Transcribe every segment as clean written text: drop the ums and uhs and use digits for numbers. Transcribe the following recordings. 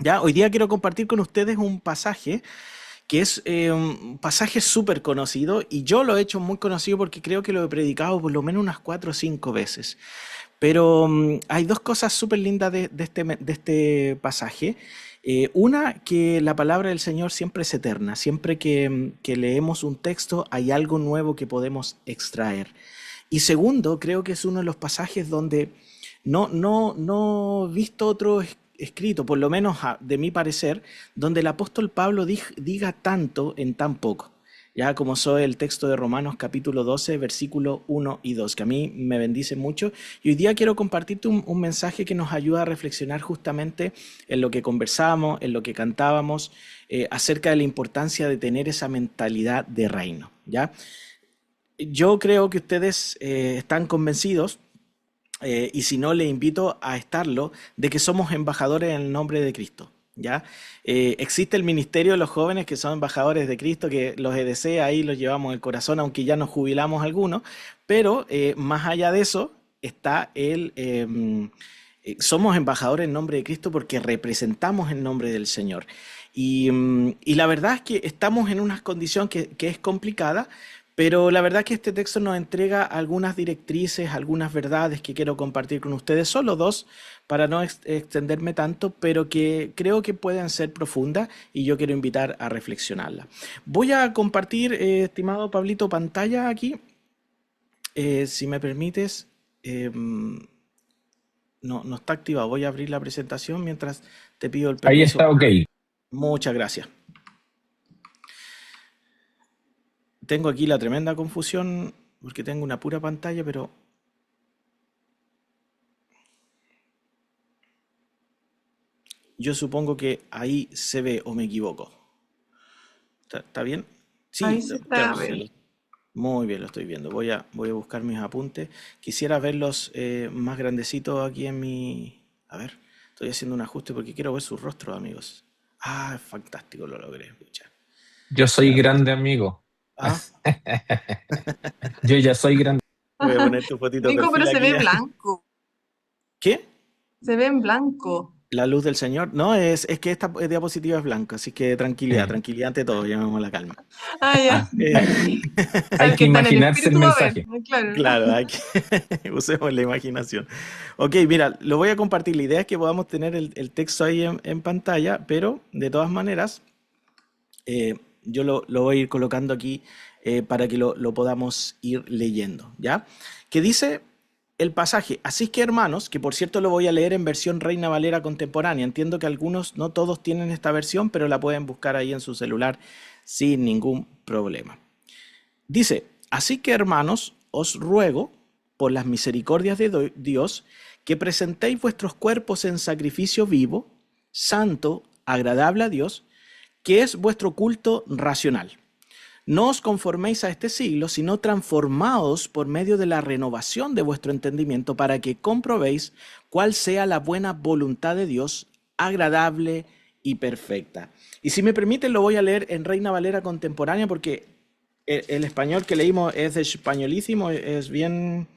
¿Ya? Hoy día quiero compartir con ustedes un pasaje que es un pasaje súper conocido y yo lo he hecho muy conocido porque creo que lo he predicado por lo menos unas 4 o 5 veces. Pero hay dos cosas súper lindas de este pasaje. Una, que la palabra del Señor siempre es eterna. Siempre que leemos un texto hay algo nuevo que podemos extraer. Y segundo, creo que es uno de los pasajes donde no he visto otro escrito, por lo menos de mi parecer, donde el apóstol Pablo diga tanto en tan poco. Ya como soy el texto de Romanos capítulo 12, versículo 1 y 2, que a mí me bendice mucho. Y hoy día quiero compartirte un mensaje que nos ayuda a reflexionar justamente en lo que conversábamos, en lo que cantábamos, acerca de la importancia de tener esa mentalidad de reino. ¿Ya? Yo creo que ustedes están convencidos, y si no, les invito a estarlo, de que somos embajadores en el nombre de Cristo. ¿Ya? Existe el ministerio de los jóvenes que son embajadores de Cristo, que los EDC ahí los llevamos en el corazón, aunque ya nos jubilamos algunos, pero más allá de eso está somos embajadores en nombre de Cristo porque representamos el nombre del Señor. Y la verdad es que estamos en una condición que es complicada, pero la verdad es que este texto nos entrega algunas directrices, algunas verdades que quiero compartir con ustedes, solo dos, para no extenderme tanto, pero que creo que pueden ser profundas y yo quiero invitar a reflexionarlas. Voy a compartir, estimado Pablito, pantalla aquí, si me permites. No está activado, voy a abrir la presentación mientras te pido el Ahí permiso. está, ok. Muchas gracias. Tengo aquí la tremenda confusión porque tengo una pura pantalla, pero yo supongo que ahí se ve o me equivoco. ¿Está bien? Ahí Sí, sí claro, está sí. bien. Muy bien, lo estoy viendo. Voy a buscar mis apuntes. Quisiera verlos más grandecitos aquí en mi... A ver, estoy haciendo un ajuste porque quiero ver sus rostros, amigos. Ah, fantástico, lo logré. Pucha. Yo soy Gracias. grande, amigo. Ah, Yo ya soy grande. voy a poner tu fotito de Nico, pero perfil se aquí ve ya. blanco. ¿Qué? Se ve en blanco. La luz del Señor. No, es que esta diapositiva es blanca, así que tranquilidad, Eh, tranquilidad ante todo, llamemos la calma. Ah, ya. ah, Eh, hay, hay El que que está en el imaginarse el espíritu va a ver. mensaje. Claro. claro, hay que usemos la imaginación. Ok, mira, lo voy a compartir. La idea es que podamos tener el texto ahí en pantalla, pero de todas maneras, yo lo voy a ir colocando aquí para que lo podamos ir leyendo, ¿ya? Que dice el pasaje, así que hermanos, que por cierto lo voy a leer en versión Reina Valera contemporánea. Entiendo que algunos, no todos tienen esta versión, pero la pueden buscar ahí en su celular sin ningún problema. Dice, así que hermanos, os ruego, por las misericordias de Dios, que presentéis vuestros cuerpos en sacrificio vivo, santo, agradable a Dios, que es vuestro culto racional. No os conforméis a este siglo, sino transformaos por medio de la renovación de vuestro entendimiento para que comprobéis cuál sea la buena voluntad de Dios, agradable y perfecta. Y si me permiten, lo voy a leer en Reina Valera contemporánea porque el español que leímos es de españolísimo, es bien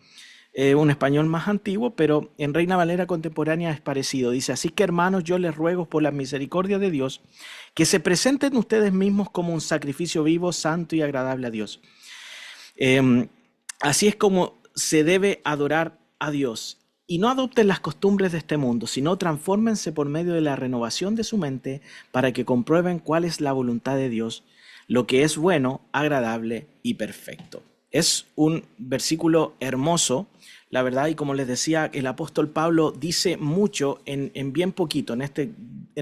un español más antiguo, pero en Reina Valera contemporánea es parecido. Dice, así que hermanos, yo les ruego por la misericordia de Dios que se presenten ustedes mismos como un sacrificio vivo, santo y agradable a Dios. Eh, Así es como se debe adorar a Dios. Y no adopten las costumbres de este mundo, sino transfórmense por medio de la renovación de su mente para que comprueben cuál es la voluntad de Dios, lo que es bueno, agradable y perfecto. Es un versículo hermoso, la verdad, y como les decía, el apóstol Pablo dice mucho en bien poquito en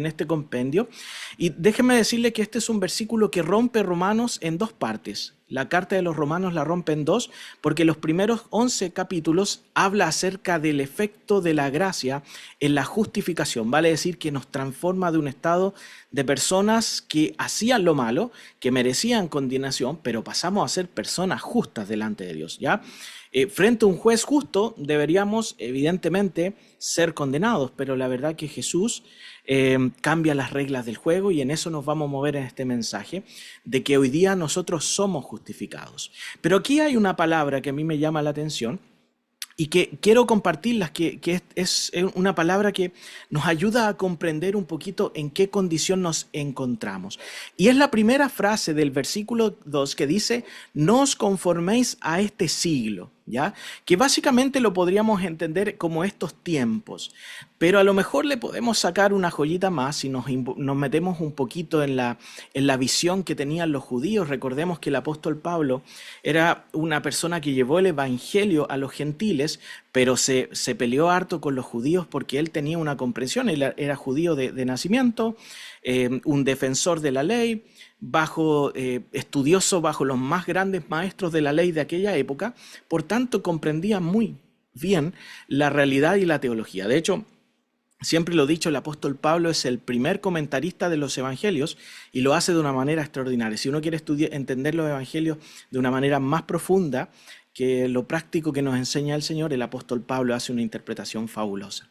este compendio. Y déjenme decirle que este es un versículo que rompe Romanos en dos partes. La carta de los Romanos la rompe en dos porque los primeros 11 capítulos habla acerca del efecto de la gracia en la justificación. Vale decir que nos transforma de un estado de personas que hacían lo malo, que merecían condenación, pero pasamos a ser personas justas delante de Dios, ¿ya? Frente a un juez justo deberíamos evidentemente ser condenados, pero la verdad que Jesús cambia las reglas del juego y en eso nos vamos a mover en este mensaje de que hoy día nosotros somos justificados. Pero aquí hay una palabra que a mí me llama la atención y que quiero compartirlas, que es una palabra que nos ayuda a comprender un poquito en qué condición nos encontramos. Y es la primera frase del versículo 2 que dice, no os conforméis a este siglo, ¿ya? Que básicamente lo podríamos entender como estos tiempos, pero a lo mejor le podemos sacar una joyita más si nos metemos un poquito en la visión que tenían los judíos. Recordemos que el apóstol Pablo era una persona que llevó el evangelio a los gentiles, pero se peleó harto con los judíos porque él tenía una comprensión. Él era judío de nacimiento, un defensor de la ley, estudioso bajo los más grandes maestros de la ley de aquella época. Por tanto, comprendía muy bien la realidad y la teología. De hecho, siempre lo he dicho, el apóstol Pablo es el primer comentarista de los evangelios y lo hace de una manera extraordinaria. Si uno quiere entender los evangelios de una manera más profunda que lo práctico que nos enseña el Señor, el apóstol Pablo hace una interpretación fabulosa.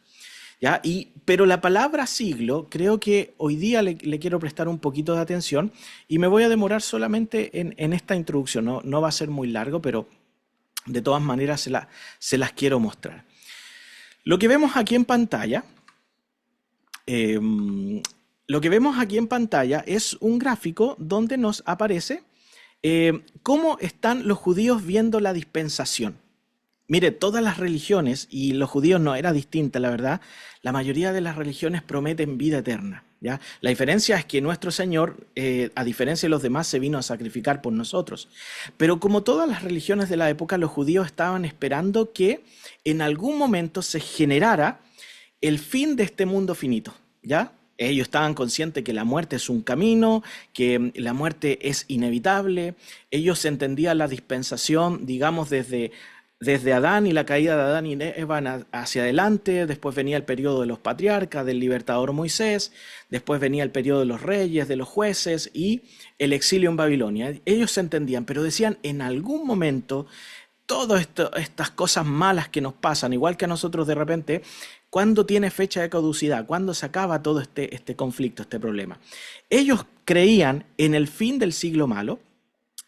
¿Ya? Pero la palabra siglo, creo que hoy día le quiero prestar un poquito de atención y me voy a demorar solamente en esta introducción. No va a ser muy largo, pero de todas maneras se las quiero mostrar. Lo que vemos aquí en pantalla... lo que vemos aquí en pantalla es un gráfico donde nos aparece cómo están los judíos viendo la dispensación. Mire, todas las religiones, y los judíos no era distinta, la verdad, la mayoría de las religiones prometen vida eterna, ¿ya? La diferencia es que nuestro Señor, a diferencia de los demás, se vino a sacrificar por nosotros. Pero como todas las religiones de la época, los judíos estaban esperando que en algún momento se generara el fin de este mundo finito, ¿ya? Ellos estaban conscientes que la muerte es un camino, que la muerte es inevitable. Ellos entendían la dispensación, digamos, desde Adán y la caída de Adán y Eva hacia adelante. Después venía el periodo de los patriarcas, del libertador Moisés. Después venía el periodo de los reyes, de los jueces y el exilio en Babilonia. Ellos se entendían, pero decían, en algún momento todas estas cosas malas que nos pasan, igual que a nosotros de repente, ¿cuándo tiene fecha de caducidad? ¿Cuándo se acaba todo este conflicto, este problema? Ellos creían en el fin del siglo malo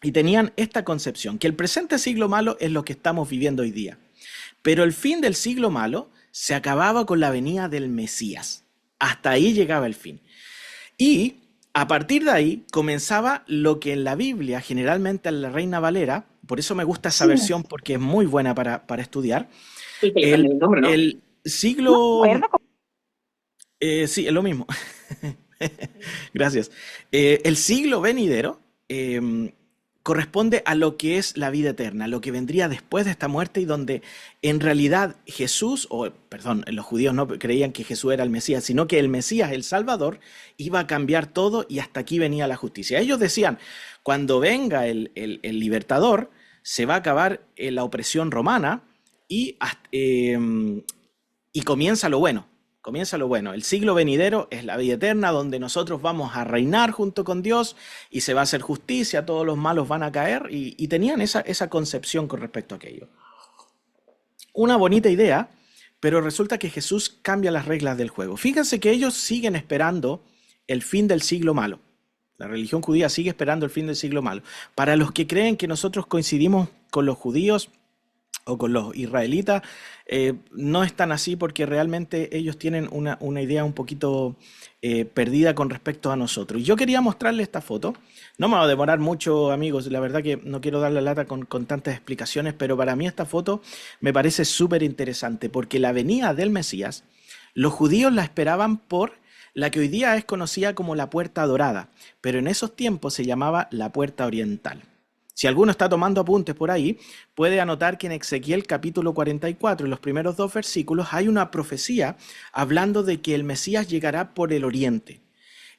y tenían esta concepción, que el presente siglo malo es lo que estamos viviendo hoy día. Pero el fin del siglo malo se acababa con la venida del Mesías. Hasta ahí llegaba el fin. Y a partir de ahí comenzaba lo que en la Biblia, generalmente en la Reina Valera, por eso me gusta esa versión porque es muy buena para estudiar, el siglo... sí, es lo mismo. Gracias. El siglo venidero corresponde a lo que es la vida eterna, lo que vendría después de esta muerte y donde en realidad los judíos no creían que Jesús era el Mesías, sino que el Mesías, el Salvador, iba a cambiar todo y hasta aquí venía la justicia. Ellos decían, cuando venga el libertador, se va a acabar la opresión romana y comienza lo bueno. Comienza lo bueno. El siglo venidero es la vida eterna donde nosotros vamos a reinar junto con Dios y se va a hacer justicia, todos los malos van a caer y tenían esa concepción con respecto a aquello. Una bonita idea, pero resulta que Jesús cambia las reglas del juego. Fíjense que ellos siguen esperando el fin del siglo malo. La religión judía sigue esperando el fin del siglo malo. Para los que creen que nosotros coincidimos con los judíos o con los israelitas, no es tan así porque realmente ellos tienen una idea un poquito perdida con respecto a nosotros. Yo quería mostrarles esta foto. No me va a demorar mucho, amigos. La verdad que no quiero dar la lata con tantas explicaciones, pero para mí esta foto me parece súper interesante porque la venida del Mesías, los judíos la esperaban por la que hoy día es conocida como la Puerta Dorada, pero en esos tiempos se llamaba la Puerta Oriental. Si alguno está tomando apuntes por ahí, puede anotar que en Ezequiel capítulo 44, en los primeros 2 versículos, hay una profecía hablando de que el Mesías llegará por el oriente.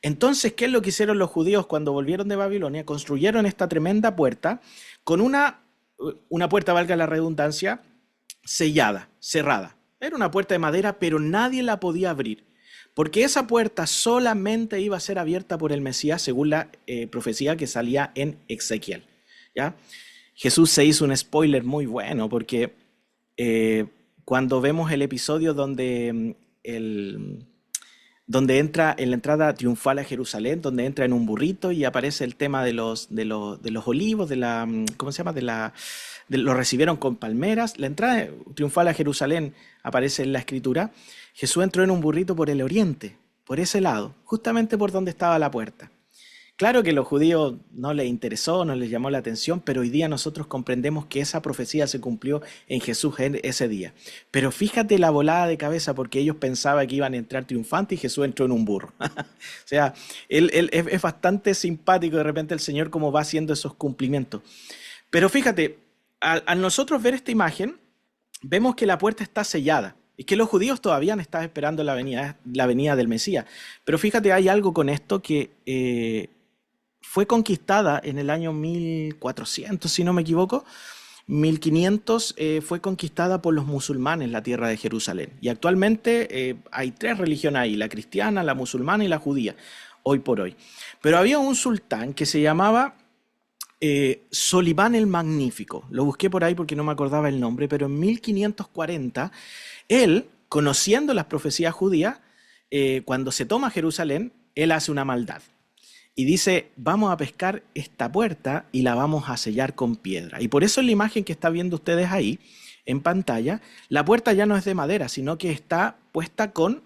Entonces, ¿qué es lo que hicieron los judíos cuando volvieron de Babilonia? Construyeron esta tremenda puerta con una puerta, valga la redundancia, sellada, cerrada. Era una puerta de madera, pero nadie la podía abrir, porque esa puerta solamente iba a ser abierta por el Mesías, según la profecía que salía en Ezequiel. ¿Ya? Jesús se hizo un spoiler muy bueno porque cuando vemos el episodio donde donde entra en la entrada triunfal a Jerusalén, donde entra en un burrito y aparece el tema de los olivos, ¿cómo se llama? Lo recibieron con palmeras. La entrada triunfal a Jerusalén aparece en la escritura. Jesús entró en un burrito por el oriente, por ese lado, justamente por donde estaba la puerta. Claro que a los judíos no les interesó, no les llamó la atención, pero hoy día nosotros comprendemos que esa profecía se cumplió en Jesús en ese día. Pero fíjate la volada de cabeza, porque ellos pensaban que iban a entrar triunfantes y Jesús entró en un burro. O sea, él es bastante simpático de repente el Señor cómo va haciendo esos cumplimientos. Pero fíjate, al nosotros ver esta imagen, vemos que la puerta está sellada. Es que los judíos todavía han estado esperando la venida del Mesías. Pero fíjate, hay algo con esto que fue conquistada en el año 1400, si no me equivoco. 1500 fue conquistada por los musulmanes la tierra de Jerusalén. Y actualmente hay tres religiones ahí, la cristiana, la musulmana y la judía, hoy por hoy. Pero había un sultán que se llamaba Solimán el Magnífico. Lo busqué por ahí porque no me acordaba el nombre, pero en 1540, él, conociendo las profecías judías, cuando se toma Jerusalén, él hace una maldad. Y dice, vamos a pescar esta puerta y la vamos a sellar con piedra. Y por eso en la imagen que están viendo ustedes ahí, en pantalla, la puerta ya no es de madera, sino que está puesta con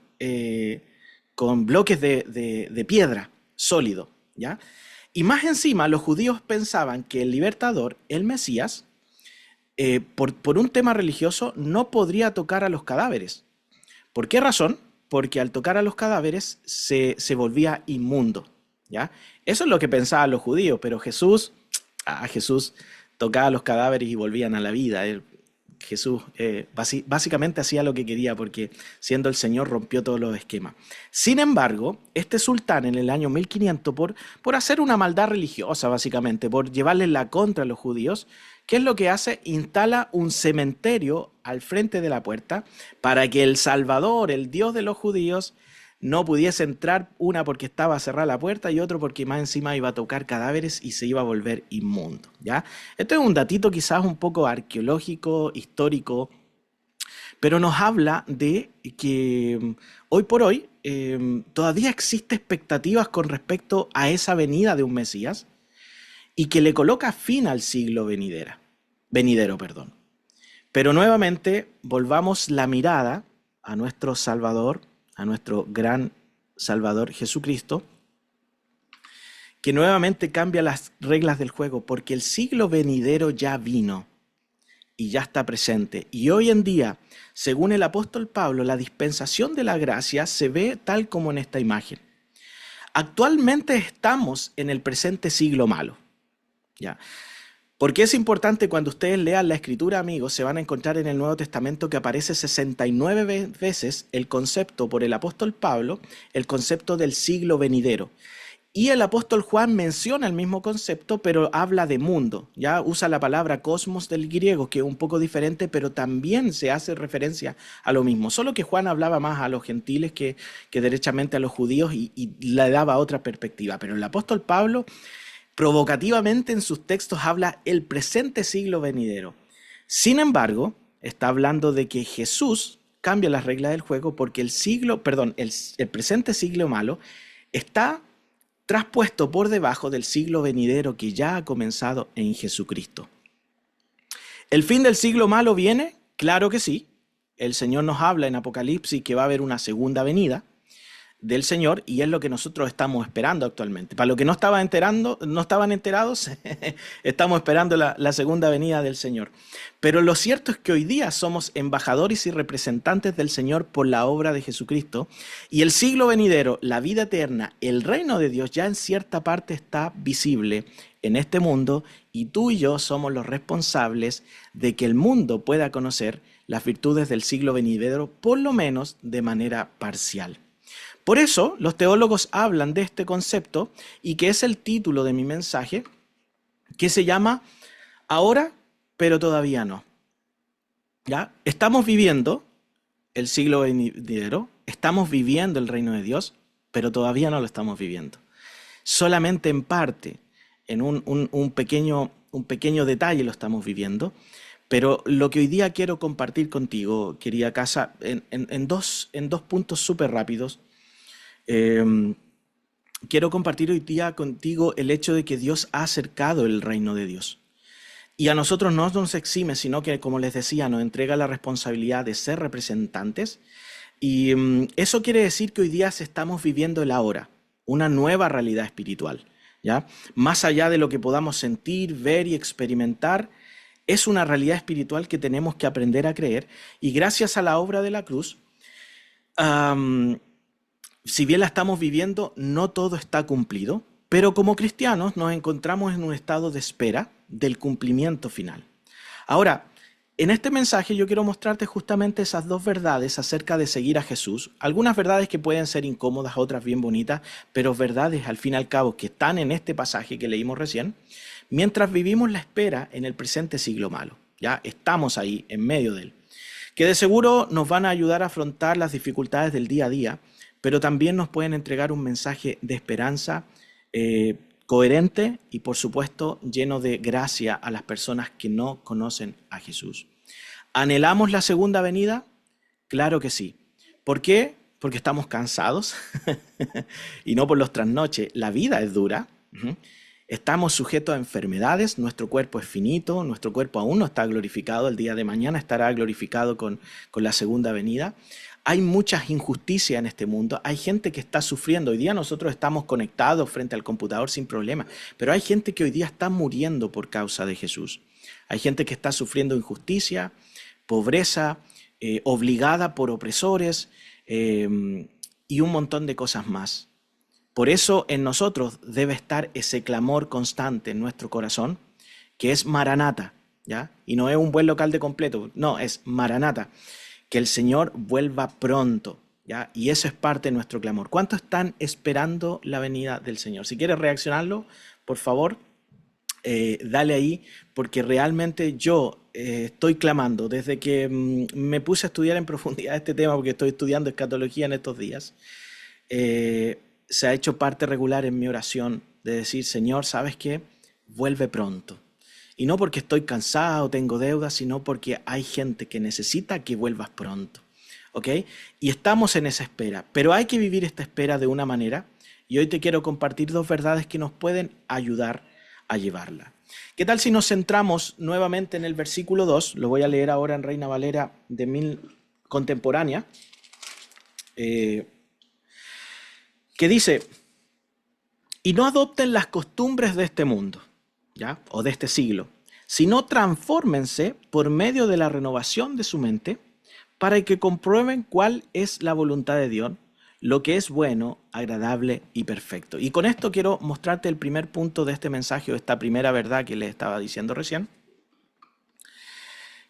bloques de piedra sólido, ¿ya? Y más encima, los judíos pensaban que el libertador, el Mesías, por un tema religioso, no podría tocar a los cadáveres. ¿Por qué razón? Porque al tocar a los cadáveres se volvía inmundo, ¿ya? Eso es lo que pensaban los judíos, pero Jesús tocaba a los cadáveres y volvían a la vida. Jesús básicamente hacía lo que quería porque siendo el Señor rompió todos los esquemas. Sin embargo, este sultán en el año 1500, por hacer una maldad religiosa básicamente, por llevarle la contra a los judíos, ¿qué es lo que hace? Instala un cementerio al frente de la puerta para que el Salvador, el Dios de los judíos, no pudiese entrar, una porque estaba cerrada la puerta y otro porque más encima iba a tocar cadáveres y se iba a volver inmundo, ¿ya? Esto es un datito quizás un poco arqueológico, histórico, pero nos habla de que hoy por hoy todavía existe expectativas con respecto a esa venida de un Mesías y que le coloca fin al siglo venidero, perdón. Pero nuevamente volvamos la mirada a nuestro Salvador, a nuestro gran Salvador Jesucristo, que nuevamente cambia las reglas del juego, porque el siglo venidero ya vino y ya está presente. Y hoy en día, según el apóstol Pablo, la dispensación de la gracia se ve tal como en esta imagen. Actualmente estamos en el presente siglo malo, ¿ya? Porque es importante cuando ustedes lean la Escritura, amigos, se van a encontrar en el Nuevo Testamento que aparece 69 veces el concepto por el apóstol Pablo, el concepto del siglo venidero. Y el apóstol Juan menciona el mismo concepto, pero habla de mundo. Ya usa la palabra cosmos del griego, que es un poco diferente, pero también se hace referencia a lo mismo. Solo que Juan hablaba más a los gentiles que derechamente a los judíos y le daba otra perspectiva. Pero el apóstol Pablo provocativamente en sus textos habla el presente siglo venidero. Sin embargo, está hablando de que Jesús cambia las reglas del juego porque el presente siglo malo está traspuesto por debajo del siglo venidero que ya ha comenzado en Jesucristo. ¿El fin del siglo malo viene? Claro que sí. El Señor nos habla en Apocalipsis que va a haber una segunda venida del Señor y es lo que nosotros estamos esperando actualmente. Para los que no estaban enterados, estamos esperando la segunda venida del Señor. Pero lo cierto es que hoy día somos embajadores y representantes del Señor por la obra de Jesucristo y el siglo venidero, la vida eterna, el reino de Dios ya en cierta parte está visible en este mundo y tú y yo somos los responsables de que el mundo pueda conocer las virtudes del siglo venidero, por lo menos de manera parcial. Por eso los teólogos hablan de este concepto y que es el título de mi mensaje, que se llama Ahora, pero todavía no. ¿Ya? Estamos viviendo el siglo venidero, estamos viviendo el reino de Dios, pero todavía no lo estamos viviendo. Solamente en parte, en un pequeño detalle lo estamos viviendo, pero lo que hoy día quiero compartir contigo, querida casa, en dos puntos súper rápidos. Eh, Quiero compartir hoy día contigo el hecho de que Dios ha acercado el reino de Dios. Y a nosotros no nos exime, sino que, como les decía, nos entrega la responsabilidad de ser representantes. Y eso quiere decir que hoy día estamos viviendo el ahora, una nueva realidad espiritual, ¿ya? Más allá de lo que podamos sentir, ver y experimentar, es una realidad espiritual que tenemos que aprender a creer. Y gracias a la obra de la cruz, am, si bien la estamos viviendo, no todo está cumplido, pero como cristianos nos encontramos en un estado de espera del cumplimiento final. Ahora, en este mensaje yo quiero mostrarte justamente esas dos verdades acerca de seguir a Jesús. Algunas verdades que pueden ser incómodas, otras bien bonitas, pero verdades al fin y al cabo que están en este pasaje que leímos recién, mientras vivimos la espera en el presente siglo malo. Ya estamos ahí, en medio de él. Que de seguro nos van a ayudar a afrontar las dificultades del día a día, pero también nos pueden entregar un mensaje de esperanza coherente y, por supuesto, lleno de gracia a las personas que no conocen a Jesús. ¿Anhelamos la segunda venida? Claro que sí. ¿Por qué? Porque estamos cansados y no por los trasnoches. La vida es dura. Estamos sujetos a enfermedades, nuestro cuerpo es finito, nuestro cuerpo aún no está glorificado, el día de mañana estará glorificado con la segunda venida. Hay muchas injusticias en este mundo, hay gente que está sufriendo. Hoy día nosotros estamos conectados frente al computador sin problema, pero hay gente que hoy día está muriendo por causa de Jesús. Hay gente que está sufriendo injusticia, pobreza, obligada por opresores y un montón de cosas más. Por eso en nosotros debe estar ese clamor constante en nuestro corazón, que es Maranata, ¿ya? Y no es un buen local de completo, no, es Maranata. Que el Señor vuelva pronto, ¿ya? Y eso es parte de nuestro clamor. ¿Cuántos están esperando la venida del Señor? Si quieres reaccionarlo, por favor, dale ahí, porque realmente yo estoy clamando desde que me puse a estudiar en profundidad este tema, porque estoy estudiando escatología en estos días. Se ha hecho parte regular en mi oración de decir, Señor, ¿sabes qué? Vuelve pronto. Y no porque estoy cansado, tengo deudas, sino porque hay gente que necesita que vuelvas pronto. ¿Ok? Y estamos en esa espera, pero hay que vivir esta espera de una manera, y hoy te quiero compartir dos verdades que nos pueden ayudar a llevarla. ¿Qué tal si nos centramos nuevamente en el versículo 2? Lo voy a leer ahora en Reina Valera de contemporánea, que dice, y no adopten las costumbres de este mundo, ¿ya? O de este siglo, sino transfórmense por medio de la renovación de su mente para que comprueben cuál es la voluntad de Dios, lo que es bueno, agradable y perfecto. Y con esto quiero mostrarte el primer punto de este mensaje, o esta primera verdad que les estaba diciendo recién,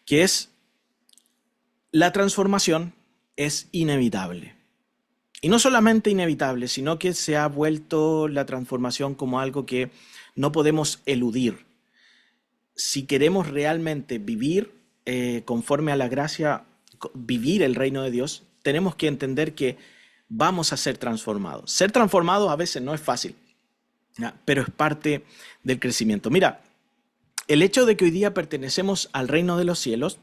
que es la transformación es inevitable. Y no solamente inevitable, sino que se ha vuelto la transformación como algo que no podemos eludir. Si queremos realmente vivir conforme a la gracia, vivir el reino de Dios, tenemos que entender que vamos a ser transformados. Ser transformados a veces no es fácil, ¿ya? Pero es parte del crecimiento. Mira, el hecho de que hoy día pertenecemos al reino de los cielos,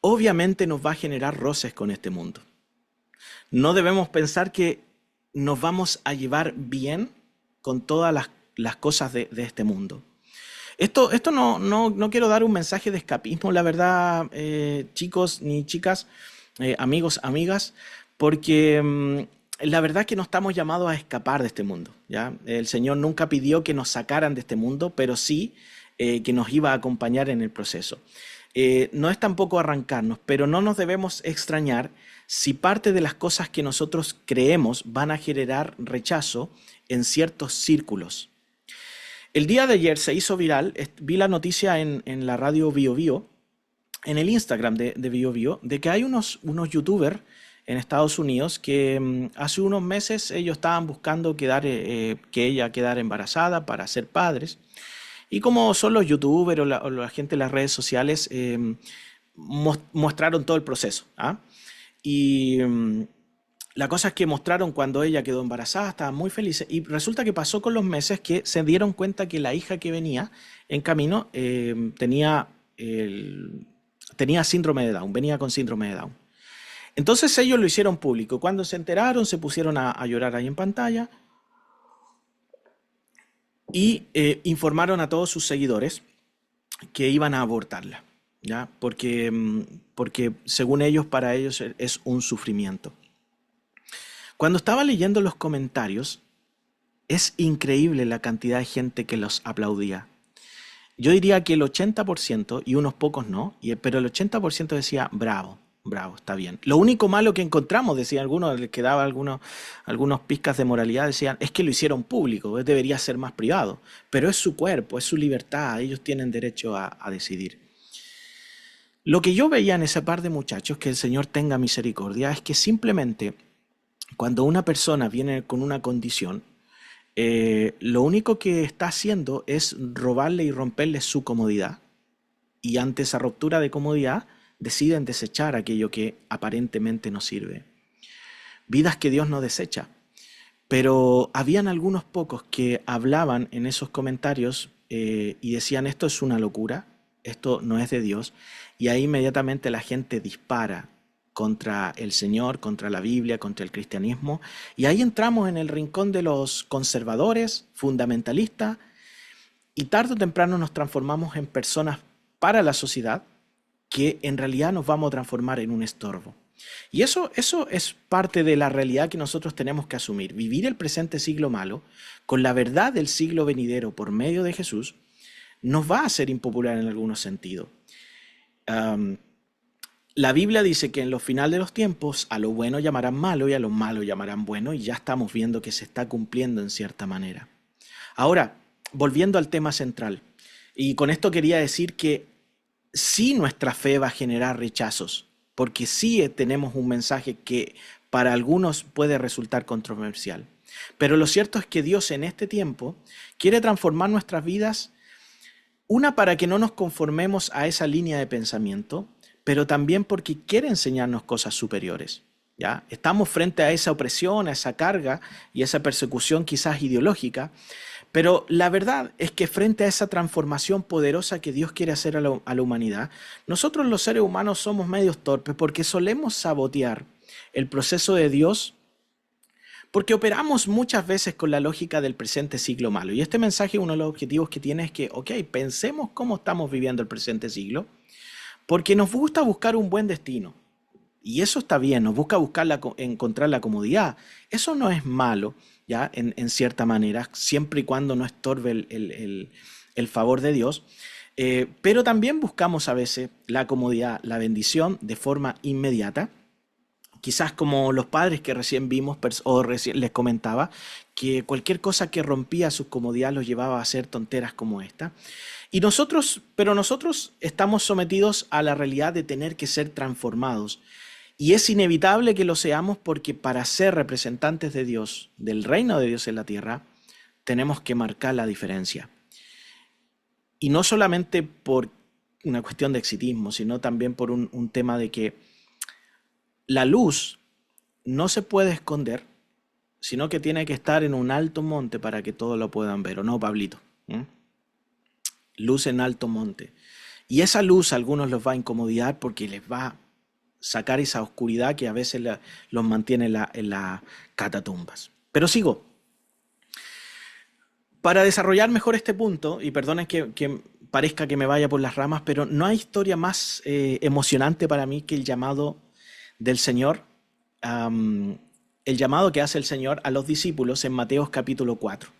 obviamente nos va a generar roces con este mundo. No debemos pensar que nos vamos a llevar bien con todas las cosas de este mundo. Esto no quiero dar un mensaje de escapismo, la verdad, chicos ni chicas, amigos, amigas, porque la verdad es que no estamos llamados a escapar de este mundo, ¿ya? El Señor nunca pidió que nos sacaran de este mundo, pero sí que nos iba a acompañar en el proceso. No es tampoco arrancarnos, pero no nos debemos extrañar si parte de las cosas que nosotros creemos van a generar rechazo en ciertos círculos. El día de ayer se hizo viral, vi la noticia en la radio Bio Bio, en el Instagram de Bio Bio, de que hay unos youtubers en Estados Unidos que hace unos meses ellos estaban buscando que ella quedara embarazada para ser padres. Y como son los youtubers o la gente en las redes sociales, mostraron todo el proceso, ¿ah? Y la cosa es que mostraron cuando ella quedó embarazada, estaban muy felices. Y resulta que pasó con los meses que se dieron cuenta que la hija que venía en camino tenía síndrome de Down, venía con síndrome de Down. Entonces ellos lo hicieron público. Cuando se enteraron, se pusieron a llorar ahí en pantalla y informaron a todos sus seguidores que iban a abortarla, ¿ya? Porque según ellos, para ellos es un sufrimiento. Cuando estaba leyendo los comentarios, es increíble la cantidad de gente que los aplaudía. Yo diría que el 80%, y unos pocos no, pero el 80% decía, bravo, bravo, está bien. Lo único malo que encontramos, decían algunos, les quedaba algunos pizcas de moralidad, decían, es que lo hicieron público, debería ser más privado. Pero es su cuerpo, es su libertad, ellos tienen derecho a decidir. Lo que yo veía en ese par de muchachos, que el Señor tenga misericordia, es que simplemente cuando una persona viene con una condición, lo único que está haciendo es robarle y romperle su comodidad. Y ante esa ruptura de comodidad, deciden desechar aquello que aparentemente no sirve. Vidas que Dios no desecha. Pero habían algunos pocos que hablaban en esos comentarios y decían, esto es una locura, esto no es de Dios. Y ahí inmediatamente la gente dispara contra el Señor, contra la Biblia, contra el cristianismo. Y ahí entramos en el rincón de los conservadores, fundamentalistas, y tarde o temprano nos transformamos en personas para la sociedad que en realidad nos vamos a transformar en un estorbo. Y eso es parte de la realidad que nosotros tenemos que asumir. Vivir el presente siglo malo con la verdad del siglo venidero por medio de Jesús nos va a hacer impopular en algunos sentidos. La Biblia dice que en los finales de los tiempos a lo bueno llamarán malo y a lo malo llamarán bueno, y ya estamos viendo que se está cumpliendo en cierta manera. Ahora, volviendo al tema central, y con esto quería decir que sí, nuestra fe va a generar rechazos, porque sí tenemos un mensaje que para algunos puede resultar controversial. Pero lo cierto es que Dios en este tiempo quiere transformar nuestras vidas, una, para que no nos conformemos a esa línea de pensamiento, pero también porque quiere enseñarnos cosas superiores, ¿ya? Estamos frente a esa opresión, a esa carga y a esa persecución quizás ideológica, pero la verdad es que frente a esa transformación poderosa que Dios quiere hacer a la humanidad, nosotros los seres humanos somos medios torpes porque solemos sabotear el proceso de Dios, porque operamos muchas veces con la lógica del presente siglo malo. Y este mensaje, uno de los objetivos que tiene es que, pensemos cómo estamos viviendo el presente siglo, porque nos gusta buscar un buen destino. Y eso está bien, nos busca encontrar la comodidad. Eso no es malo, ¿ya? En cierta manera, siempre y cuando no estorbe el favor de Dios. Pero también buscamos a veces la comodidad, la bendición de forma inmediata. Quizás como los padres que recién vimos o recién les comentaba, que cualquier cosa que rompía su comodidad los llevaba a hacer tonteras como esta. Pero nosotros estamos sometidos a la realidad de tener que ser transformados. Y es inevitable que lo seamos porque para ser representantes de Dios, del reino de Dios en la tierra, tenemos que marcar la diferencia. Y no solamente por una cuestión de exitismo, sino también por un tema de que la luz no se puede esconder, sino que tiene que estar en un alto monte para que todos lo puedan ver. ¿O no, Pablito? Luz en alto monte. Y esa luz a algunos los va a incomodar porque les va a sacar esa oscuridad que a veces los mantiene en las catatumbas. Pero sigo. Para desarrollar mejor este punto, y perdonen que parezca que me vaya por las ramas, pero no hay historia más emocionante para mí que el llamado del Señor, el llamado que hace el Señor a los discípulos en Mateo capítulo 4.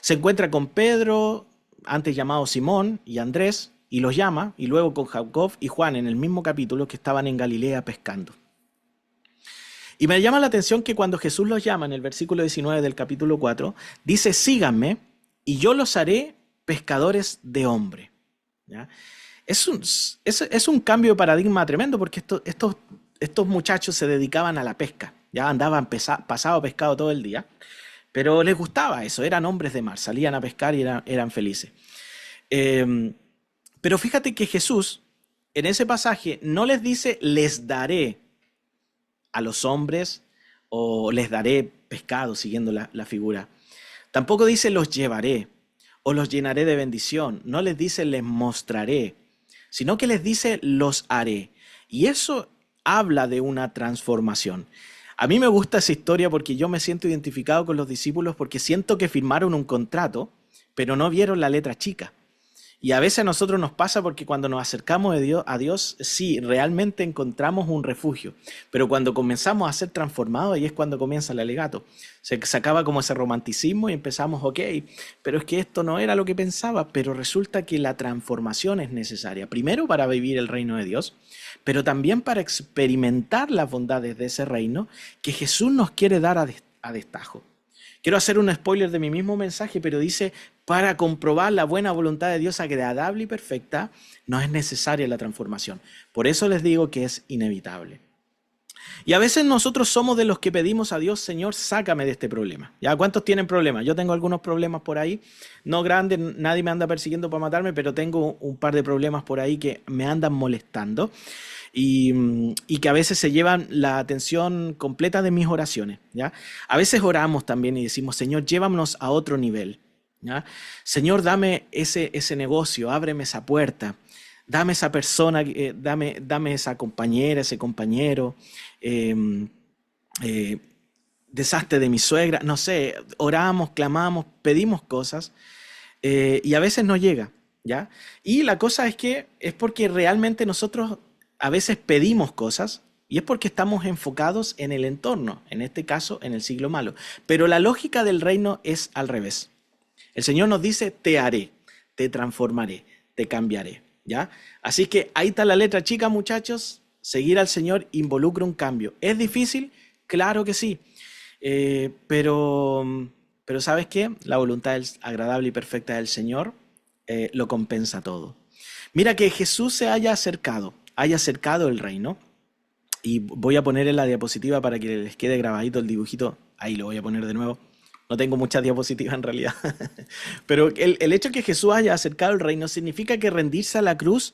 Se encuentra con Pedro, antes llamado Simón, y Andrés, y los llama, y luego con Jacob y Juan en el mismo capítulo, que estaban en Galilea pescando. Y me llama la atención que cuando Jesús los llama en el versículo 19 del capítulo 4, dice, síganme y yo los haré pescadores de hombre. ¿Ya? Es un cambio de paradigma tremendo porque estos muchachos se dedicaban a la pesca. Ya andaban pasado pescado todo el día, pero les gustaba eso, eran hombres de mar, salían a pescar y eran felices. Pero fíjate que Jesús en ese pasaje no les dice les daré a los hombres o les daré pescado, siguiendo la figura. Tampoco dice los llevaré o los llenaré de bendición. No les dice les mostraré, sino que les dice los haré. Y eso habla de una transformación. A mí me gusta esa historia porque yo me siento identificado con los discípulos porque siento que firmaron un contrato, pero no vieron la letra chica. Y a veces a nosotros nos pasa porque cuando nos acercamos a Dios, sí, realmente encontramos un refugio. Pero cuando comenzamos a ser transformados, ahí es cuando comienza el alegato. Se acaba como ese romanticismo y empezamos, ok, pero es que esto no era lo que pensaba, pero resulta que la transformación es necesaria. Primero para vivir el reino de Dios, pero también para experimentar las bondades de ese reino que Jesús nos quiere dar a destajo. Quiero hacer un spoiler de mi mismo mensaje, pero dice, para comprobar la buena voluntad de Dios agradable y perfecta, no es necesaria la transformación. Por eso les digo que es inevitable. Y a veces nosotros somos de los que pedimos a Dios, Señor, sácame de este problema. ¿Ya? ¿Cuántos tienen problemas? Yo tengo algunos problemas por ahí, no grandes, nadie me anda persiguiendo para matarme, pero tengo un par de problemas por ahí que me andan molestando. Y que a veces se llevan la atención completa de mis oraciones, ¿ya? A veces oramos también y decimos, Señor, llévanos a otro nivel, ¿ya? Señor, dame ese negocio, ábreme esa puerta, dame esa persona, dame esa compañera, ese compañero, deshazte de mi suegra, no sé, oramos, clamamos, pedimos cosas y a veces no llega, ¿ya? Y la cosa es que es porque realmente nosotros a veces pedimos cosas y es porque estamos enfocados en el entorno, en este caso en el siglo malo. Pero la lógica del reino es al revés. El Señor nos dice, te haré, te transformaré, te cambiaré, ¿ya? Así que ahí está la letra chica, muchachos. Seguir al Señor involucra un cambio. ¿Es difícil? Claro que sí. Pero ¿sabes qué? La voluntad agradable y perfecta del Señor lo compensa todo. Mira que Jesús se haya acercado el reino, y voy a poner en la diapositiva para que les quede grabadito el dibujito, ahí lo voy a poner de nuevo, no tengo muchas diapositivas en realidad, pero el hecho de que Jesús haya acercado el reino significa que rendirse a la cruz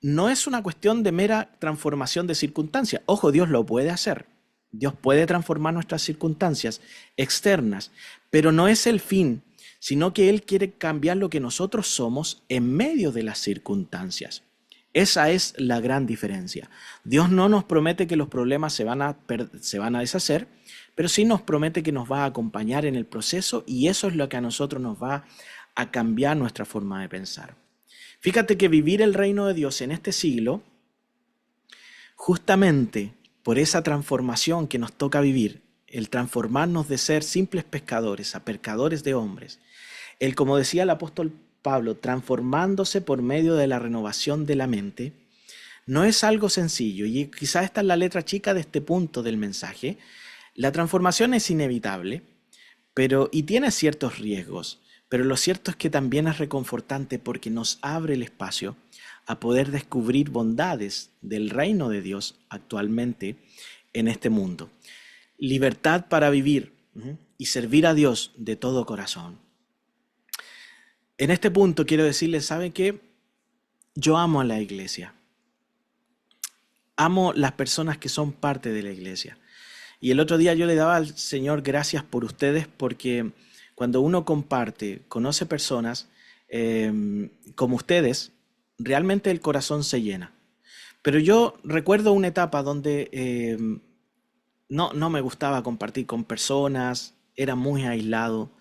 no es una cuestión de mera transformación de circunstancias. Ojo, Dios lo puede hacer, Dios puede transformar nuestras circunstancias externas, pero no es el fin, sino que Él quiere cambiar lo que nosotros somos en medio de las circunstancias. Esa es la gran diferencia. Dios no nos promete que los problemas se van a deshacer, pero sí nos promete que nos va a acompañar en el proceso y eso es lo que a nosotros nos va a cambiar nuestra forma de pensar. Fíjate que vivir el reino de Dios en este siglo, justamente por esa transformación que nos toca vivir, el transformarnos de ser simples pescadores a pescadores de hombres, como decía el apóstol Pablo, transformándose por medio de la renovación de la mente, no es algo sencillo y quizás esta es la letra chica de este punto del mensaje. La transformación es inevitable, y tiene ciertos riesgos, pero lo cierto es que también es reconfortante porque nos abre el espacio a poder descubrir bondades del reino de Dios actualmente en este mundo. Libertad para vivir y servir a Dios de todo corazón. En este punto quiero decirles, ¿saben qué? Yo amo a la iglesia. Amo las personas que son parte de la iglesia. Y el otro día yo le daba al Señor gracias por ustedes porque cuando uno comparte, conoce personas como ustedes, realmente el corazón se llena. Pero yo recuerdo una etapa donde no me gustaba compartir con personas, era muy aislado.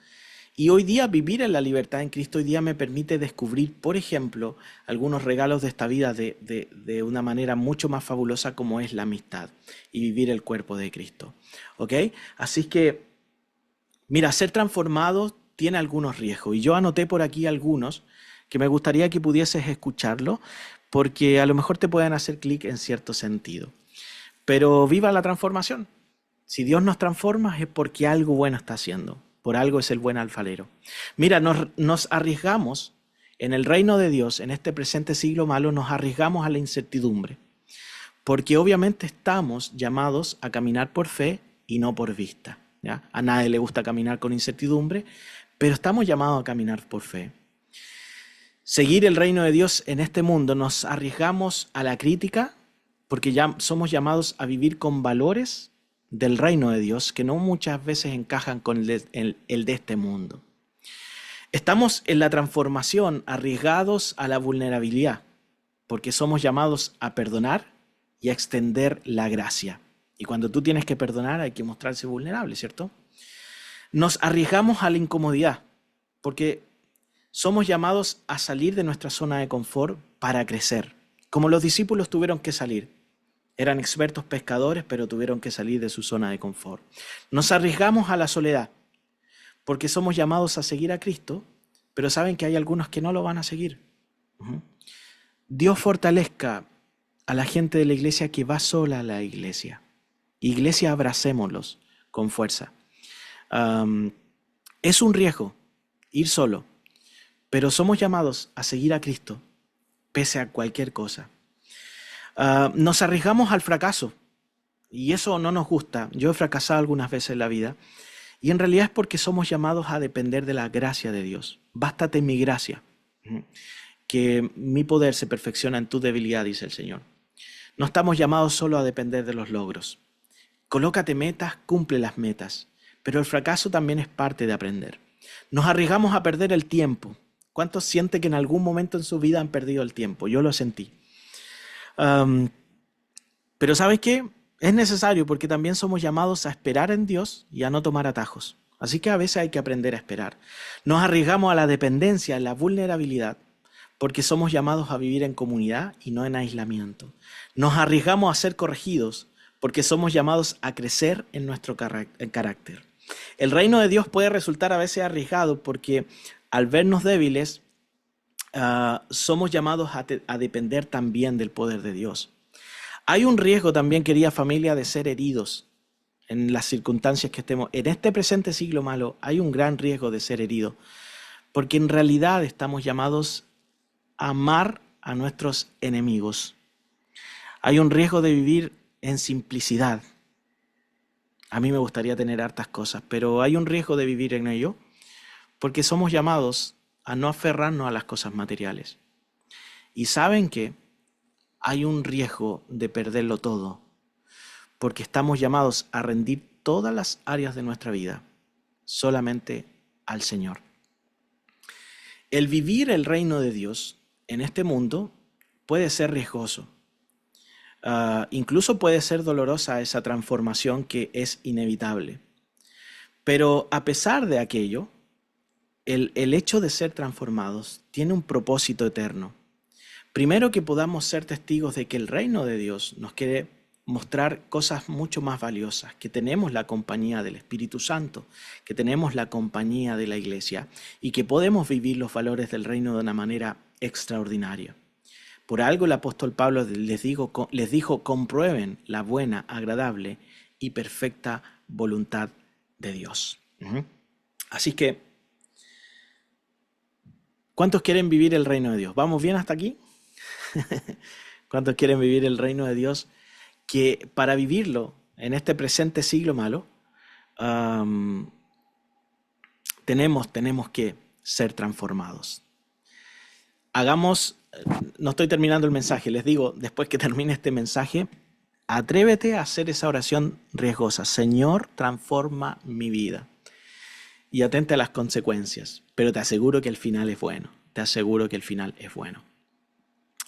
Y hoy día vivir en la libertad en Cristo hoy día me permite descubrir, por ejemplo, algunos regalos de esta vida de una manera mucho más fabulosa como es la amistad y vivir el cuerpo de Cristo. ¿Ok? Así que, mira, ser transformado tiene algunos riesgos y yo anoté por aquí algunos que me gustaría que pudieses escucharlo porque a lo mejor te pueden hacer clic en cierto sentido. Pero viva la transformación. Si Dios nos transforma es porque algo bueno está haciendo. Por algo es el buen alfarero. Mira, nos arriesgamos en el reino de Dios, en este presente siglo malo, nos arriesgamos a la incertidumbre. Porque obviamente estamos llamados a caminar por fe y no por vista, ¿ya? A nadie le gusta caminar con incertidumbre, pero estamos llamados a caminar por fe. Seguir el reino de Dios en este mundo, nos arriesgamos a la crítica porque ya somos llamados a vivir con valores del reino de Dios que no muchas veces encajan con el de este mundo. Estamos en la transformación arriesgados a la vulnerabilidad porque somos llamados a perdonar y y a extender la gracia. Y cuando tú tienes que perdonar hay que mostrarse vulnerable, ¿cierto? Nos arriesgamos a la incomodidad porque somos llamados a salir de nuestra zona de confort para crecer. Como los discípulos tuvieron que salir. Eran expertos pescadores, pero tuvieron que salir de su zona de confort. Nos arriesgamos a la soledad porque somos llamados a seguir a Cristo, pero saben que hay algunos que no lo van a seguir. Dios fortalezca a la gente de la iglesia que va sola a la iglesia. Iglesia, abracémoslos con fuerza. Es un riesgo ir solo, pero somos llamados a seguir a Cristo pese a cualquier cosa. Nos arriesgamos al fracaso y eso no nos gusta. Yo he fracasado algunas veces en la vida y en realidad es porque somos llamados a depender de la gracia de Dios. Bástate mi gracia, que mi poder se perfecciona en tu debilidad, dice el Señor. No estamos llamados solo a depender de los logros. Colócate metas, cumple las metas, pero el fracaso también es parte de aprender. Nos arriesgamos a perder el tiempo. ¿Cuántos sienten que en algún momento en su vida han perdido el tiempo? Yo lo sentí. Pero ¿sabes qué? Es necesario porque también somos llamados a esperar en Dios y a no tomar atajos. Así que a veces hay que aprender a esperar. Nos arriesgamos a la dependencia, a la vulnerabilidad, porque somos llamados a vivir en comunidad y no en aislamiento. Nos arriesgamos a ser corregidos porque somos llamados a crecer en nuestro carácter. El reino de Dios puede resultar a veces arriesgado porque al vernos débiles, somos llamados a depender también del poder de Dios. Hay un riesgo también, querida familia, de ser heridos en las circunstancias que estemos. En este presente siglo malo hay un gran riesgo de ser heridos, porque en realidad estamos llamados a amar a nuestros enemigos. Hay un riesgo de vivir en simplicidad. A mí me gustaría tener hartas cosas, pero hay un riesgo de vivir en ello, porque somos llamados a no aferrarnos a las cosas materiales. Y saben que hay un riesgo de perderlo todo, porque estamos llamados a rendir todas las áreas de nuestra vida solamente al Señor. El vivir el reino de Dios en este mundo puede ser riesgoso. Incluso puede ser dolorosa esa transformación que es inevitable. Pero a pesar de aquello, el hecho de ser transformados tiene un propósito eterno. Primero, que podamos ser testigos de que el reino de Dios nos quiere mostrar cosas mucho más valiosas, que tenemos la compañía del Espíritu Santo, que tenemos la compañía de la iglesia y que podemos vivir los valores del reino de una manera extraordinaria. Por algo el apóstol Pablo les dijo, comprueben la buena, agradable y perfecta voluntad de Dios. Así que, ¿cuántos quieren vivir el reino de Dios? ¿Vamos bien hasta aquí? ¿Cuántos quieren vivir el reino de Dios? Que para vivirlo en este presente siglo malo, tenemos que ser transformados. No estoy terminando el mensaje, les digo, después que termine este mensaje, atrévete a hacer esa oración riesgosa. Señor, transforma mi vida. Y atente a las consecuencias, pero te aseguro que el final es bueno. Te aseguro que el final es bueno.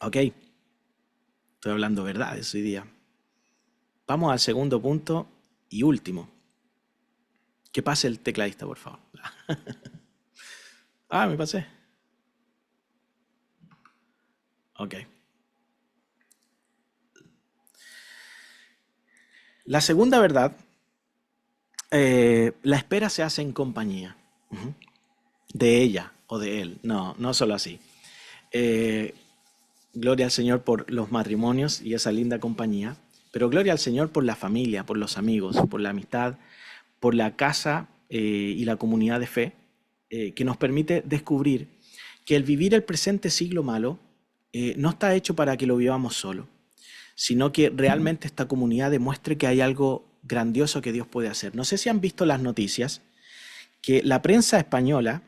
Ok, estoy hablando verdades hoy día. Vamos al segundo punto y último. Que pase el tecladista, por favor. Me pasé. Ok. La segunda verdad, la espera se hace en compañía de ella o de él. No solo así. Gloria al Señor por los matrimonios y esa linda compañía, pero gloria al Señor por la familia, por los amigos, por la amistad, por la casa y la comunidad de fe, que nos permite descubrir que el vivir el presente siglo malo no está hecho para que lo vivamos solo, sino que realmente esta comunidad demuestre que hay algo grandioso que Dios puede hacer. No sé si han visto las noticias, que la prensa española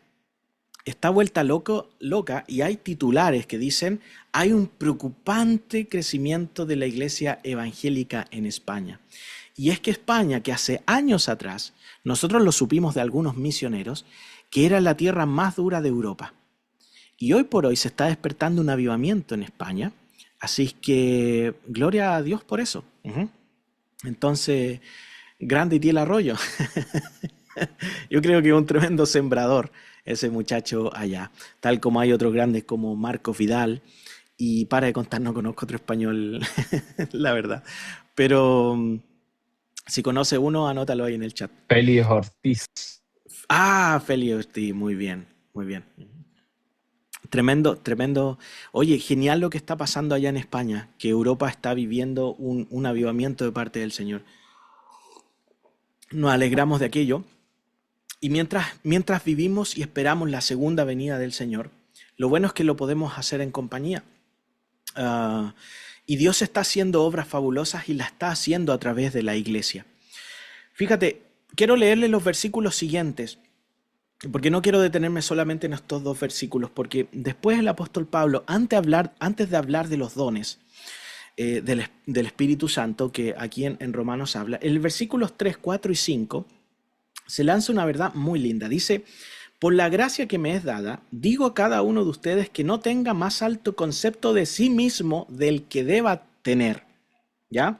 está vuelta loca y hay titulares que dicen: hay un preocupante crecimiento de la iglesia evangélica en España. Y es que España, que hace años atrás, nosotros lo supimos de algunos misioneros, que era la tierra más dura de Europa. Y hoy por hoy se está despertando un avivamiento en España, Así que gloria a Dios por eso. Entonces, grande Itiel Arroyo. Yo creo que es un tremendo sembrador ese muchacho allá. Tal como hay otros grandes como Marco Vidal. Y para de contar, no conozco otro español, la verdad. Pero si conoce uno, anótalo ahí en el chat. Félix Ortiz. Ah, Feli Ortiz, muy bien, muy bien. Tremendo, tremendo. Oye, genial lo que está pasando allá en España, que Europa está viviendo un avivamiento de parte del Señor. Nos alegramos de aquello. Y mientras vivimos y esperamos la segunda venida del Señor, lo bueno es que lo podemos hacer en compañía. Y Dios está haciendo obras fabulosas y la está haciendo a través de la iglesia. Fíjate, quiero leerle los versículos siguientes, porque no quiero detenerme solamente en estos dos versículos, porque después el apóstol Pablo, antes de hablar de los dones del Espíritu Santo, que aquí en Romanos habla, en los versículos 3, 4 y 5, se lanza una verdad muy linda. Dice: por la gracia que me es dada, digo a cada uno de ustedes que no tenga más alto concepto de sí mismo del que deba tener. ¿Ya?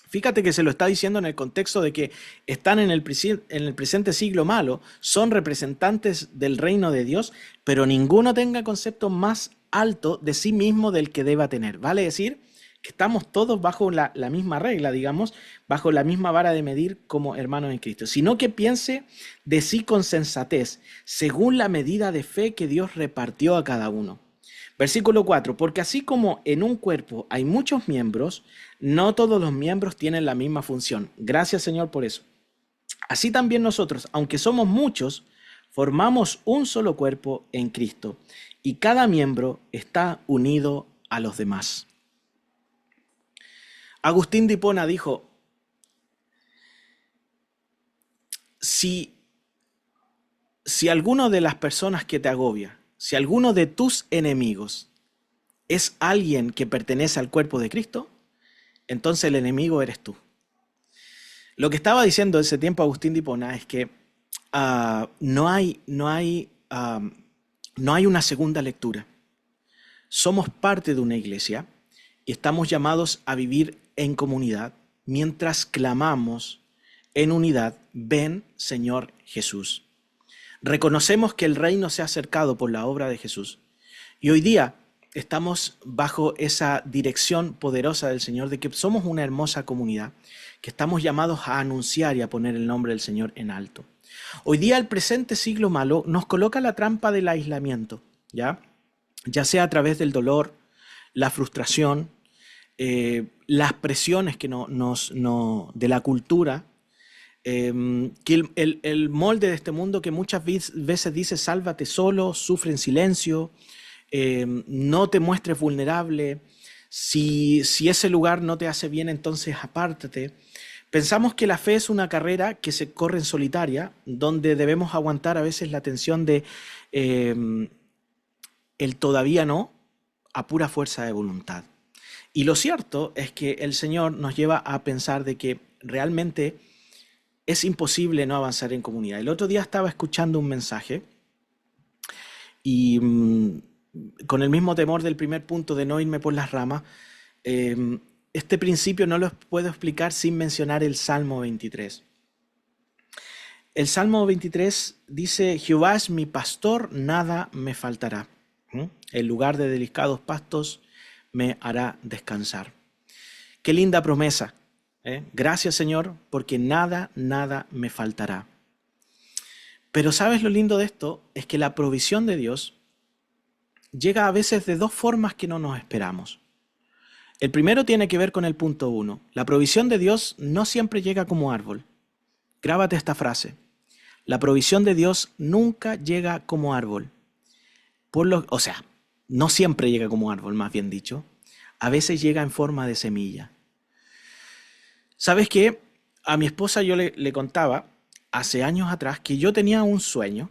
Fíjate que se lo está diciendo en el contexto de que están en el presente siglo malo, son representantes del reino de Dios, pero ninguno tenga concepto más alto de sí mismo del que deba tener. Vale decir que estamos todos bajo la misma regla, digamos, bajo la misma vara de medir como hermanos en Cristo, sino que piense de sí con sensatez, según la medida de fe que Dios repartió a cada uno. Versículo 4, porque así como en un cuerpo hay muchos miembros, no todos los miembros tienen la misma función. Gracias, Señor, por eso. Así también nosotros, aunque somos muchos, formamos un solo cuerpo en Cristo y cada miembro está unido a los demás. Agustín de Hipona dijo: si alguno de las personas que te agobia, si alguno de tus enemigos es alguien que pertenece al cuerpo de Cristo, entonces el enemigo eres tú. Lo que estaba diciendo ese tiempo Agustín de Hipona es que no hay una segunda lectura. Somos parte de una iglesia y estamos llamados a vivir en comunidad mientras clamamos en unidad: ven, Señor Jesús. Reconocemos que el reino se ha acercado por la obra de Jesús. Y hoy día estamos bajo esa dirección poderosa del Señor de que somos una hermosa comunidad, que estamos llamados a anunciar y a poner el nombre del Señor en alto. Hoy día el presente siglo malo nos coloca la trampa del aislamiento, ¿ya? Ya sea a través del dolor, la frustración, las presiones que de la cultura, que el molde de este mundo que muchas veces dice sálvate solo, sufre en silencio, no te muestres vulnerable, si ese lugar no te hace bien, entonces apártate. Pensamos que la fe es una carrera que se corre en solitaria, donde debemos aguantar a veces la tensión de el todavía no, a pura fuerza de voluntad. Y lo cierto es que el Señor nos lleva a pensar de que realmente es imposible no avanzar en comunidad. El otro día estaba escuchando un mensaje y con el mismo temor del primer punto de no irme por las ramas, este principio no lo puedo explicar sin mencionar el Salmo 23. El Salmo 23 dice: Jehová es mi pastor, nada me faltará. En lugar de delicados pastos me hará descansar. Qué linda promesa. Gracias, Señor, porque nada me faltará. Pero ¿sabes lo lindo de esto? Es que la provisión de Dios llega a veces de dos formas que no nos esperamos. El primero tiene que ver con el punto 1. La provisión de Dios no siempre llega como árbol. Grábate esta frase: la provisión de Dios nunca llega como árbol. O sea, no siempre llega como árbol, más bien dicho. A veces llega en forma de semilla. ¿Sabes qué? A mi esposa yo le contaba hace años atrás que yo tenía un sueño.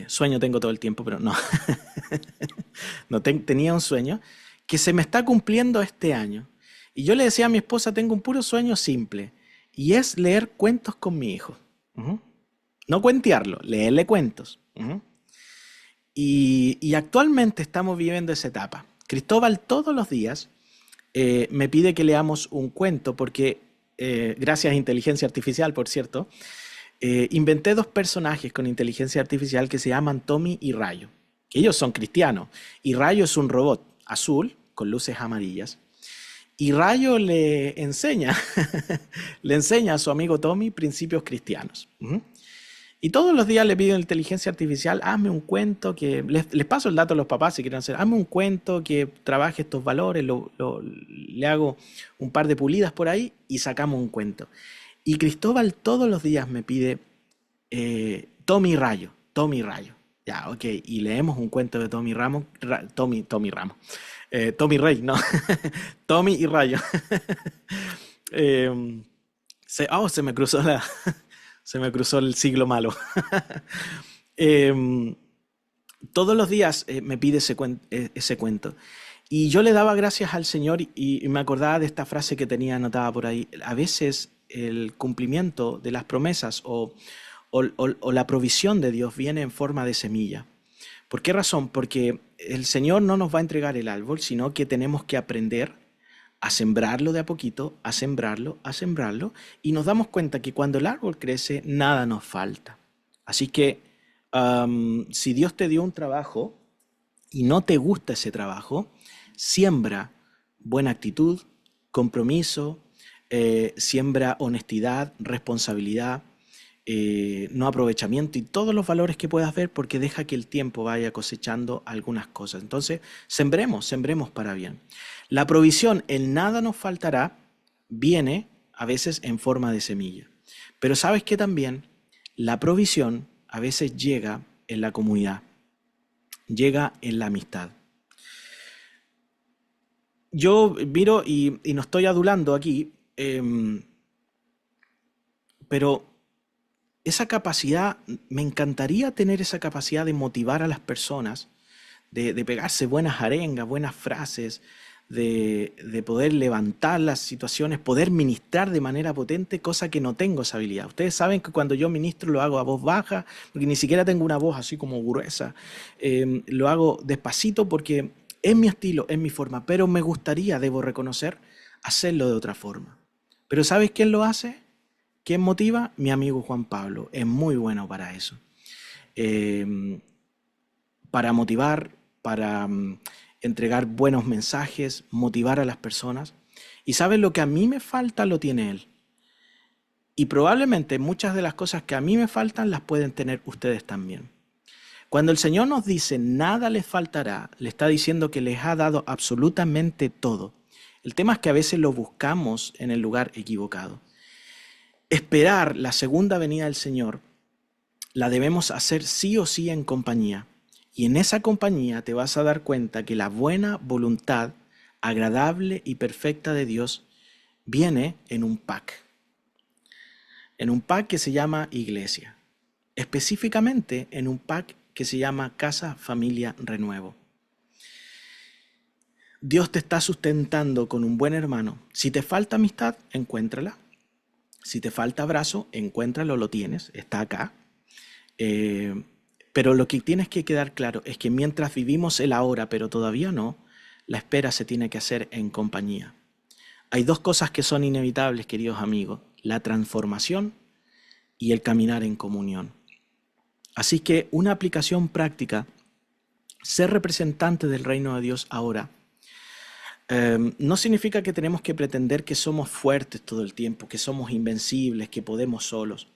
Sueño tengo todo el tiempo, pero no. Tenía un sueño que se me está cumpliendo este año. Y yo le decía a mi esposa: tengo un puro sueño simple, y es leer cuentos con mi hijo. No cuentearlo, leerle cuentos. Y actualmente estamos viviendo esa etapa. Cristóbal todos los días me pide que leamos un cuento porque, gracias a inteligencia artificial, por cierto, inventé dos personajes con inteligencia artificial que se llaman Tommy y Rayo. Ellos son cristianos y Rayo es un robot azul con luces amarillas. Y Rayo le enseña, le enseña a su amigo Tommy principios cristianos. Y todos los días le pido a la inteligencia artificial, hazme un cuento que... Les paso el dato a los papás si quieren hacer. Hazme un cuento que trabaje estos valores, le hago un par de pulidas por ahí y sacamos un cuento. Y Cristóbal todos los días me pide Tommy y Rayo, Tommy y Rayo. Ya, ok. Y leemos un cuento de Tommy Ramos, Tommy Ramos. Tommy Rey, no. Tommy y Rayo. Se me cruzó se me cruzó el siglo malo. Todos los días me pide ese cuento. Y yo le daba gracias al Señor y me acordaba de esta frase que tenía anotada por ahí. A veces el cumplimiento de las promesas o la provisión de Dios viene en forma de semilla. ¿Por qué razón? Porque el Señor no nos va a entregar el árbol, sino que tenemos que aprender a sembrarlo de a poquito, a sembrarlo, y nos damos cuenta que cuando el árbol crece, nada nos falta. Así que si Dios te dio un trabajo y no te gusta ese trabajo, siembra buena actitud, compromiso, siembra honestidad, responsabilidad, no aprovechamiento y todos los valores que puedas ver, porque deja que el tiempo vaya cosechando algunas cosas. Entonces, sembremos para bien. La provisión, el nada nos faltará, viene a veces en forma de semilla. Pero ¿sabes qué también? La provisión a veces llega en la comunidad, llega en la amistad. Yo miro y no estoy adulando aquí, pero esa capacidad, me encantaría tener esa capacidad de motivar a las personas, de pegarse buenas arengas, buenas frases, de poder levantar las situaciones, poder ministrar de manera potente, cosa que no tengo esa habilidad. Ustedes saben que cuando yo ministro lo hago a voz baja, porque ni siquiera tengo una voz así como gruesa. Lo hago despacito porque es mi estilo, es mi forma, pero me gustaría, debo reconocer, hacerlo de otra forma. Pero ¿sabes quién lo hace? ¿Quién motiva? Mi amigo Juan Pablo. Es muy bueno para eso. Para motivar, para entregar buenos mensajes, motivar a las personas. Y ¿sabes? Lo que a mí me falta lo tiene él. Y probablemente muchas de las cosas que a mí me faltan las pueden tener ustedes también. Cuando el Señor nos dice nada les faltará, le está diciendo que les ha dado absolutamente todo. El tema es que a veces lo buscamos en el lugar equivocado. Esperar la segunda venida del Señor la debemos hacer sí o sí en compañía. Y en esa compañía te vas a dar cuenta que la buena voluntad, agradable y perfecta de Dios viene en un pack. En un pack que se llama iglesia. Específicamente en un pack que se llama Casa, Familia, Renuevo. Dios te está sustentando con un buen hermano. Si te falta amistad, encuéntrala. Si te falta abrazo, encuéntralo, lo tienes, está acá. Pero lo que tienes que quedar claro es que mientras vivimos el ahora, pero todavía no, la espera se tiene que hacer en compañía. Hay dos cosas que son inevitables, queridos amigos, la transformación y el caminar en comunión. Así que una aplicación práctica, ser representante del reino de Dios ahora, no significa que tenemos que pretender que somos fuertes todo el tiempo, que somos invencibles, que podemos solos.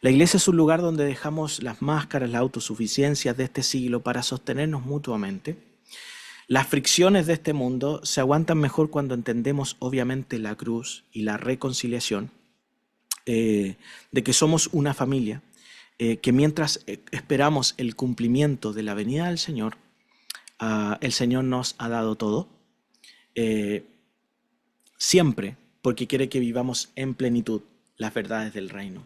La iglesia es un lugar donde dejamos las máscaras, las autosuficiencias de este siglo para sostenernos mutuamente. Las fricciones de este mundo se aguantan mejor cuando entendemos obviamente la cruz y la reconciliación, de que somos una familia, que mientras esperamos el cumplimiento de la venida del Señor, el Señor nos ha dado todo. Siempre porque quiere que vivamos en plenitud las verdades del reino.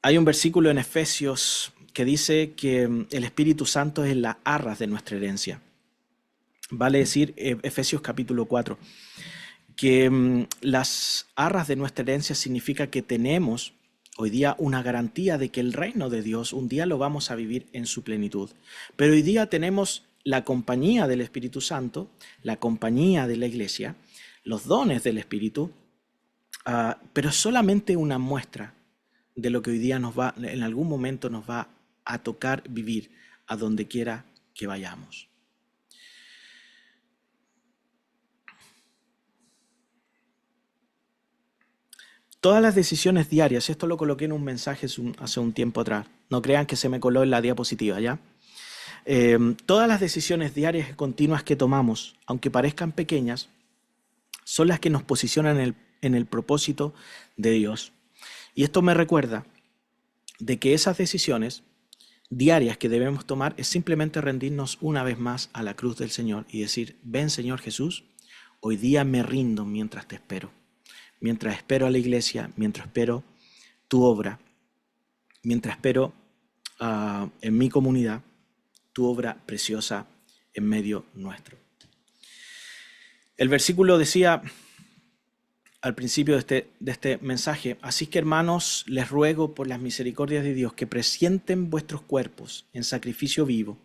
Hay un versículo en Efesios que dice que el Espíritu Santo es las arras de nuestra herencia. Vale decir, Efesios capítulo 4, que las arras de nuestra herencia significa que tenemos hoy día una garantía de que el reino de Dios un día lo vamos a vivir en su plenitud. Pero hoy día tenemos la compañía del Espíritu Santo, la compañía de la iglesia, los dones del Espíritu, pero es solamente una muestra de lo que hoy día en algún momento nos va a tocar vivir a donde quiera que vayamos. Todas las decisiones diarias, esto lo coloqué en un mensaje hace un tiempo atrás, no crean que se me coló en la diapositiva, ¿ya? Todas las decisiones diarias y continuas que tomamos, aunque parezcan pequeñas, son las que nos posicionan en el propósito de Dios. Y esto me recuerda de que esas decisiones diarias que debemos tomar es simplemente rendirnos una vez más a la cruz del Señor y decir, ven Señor Jesús, hoy día me rindo mientras te espero. Mientras espero a la iglesia, mientras espero tu obra, mientras espero en mi comunidad, tu obra preciosa en medio nuestro. El versículo decía al principio de este mensaje, así que hermanos, les ruego por las misericordias de Dios que presenten vuestros cuerpos en sacrificio vivo,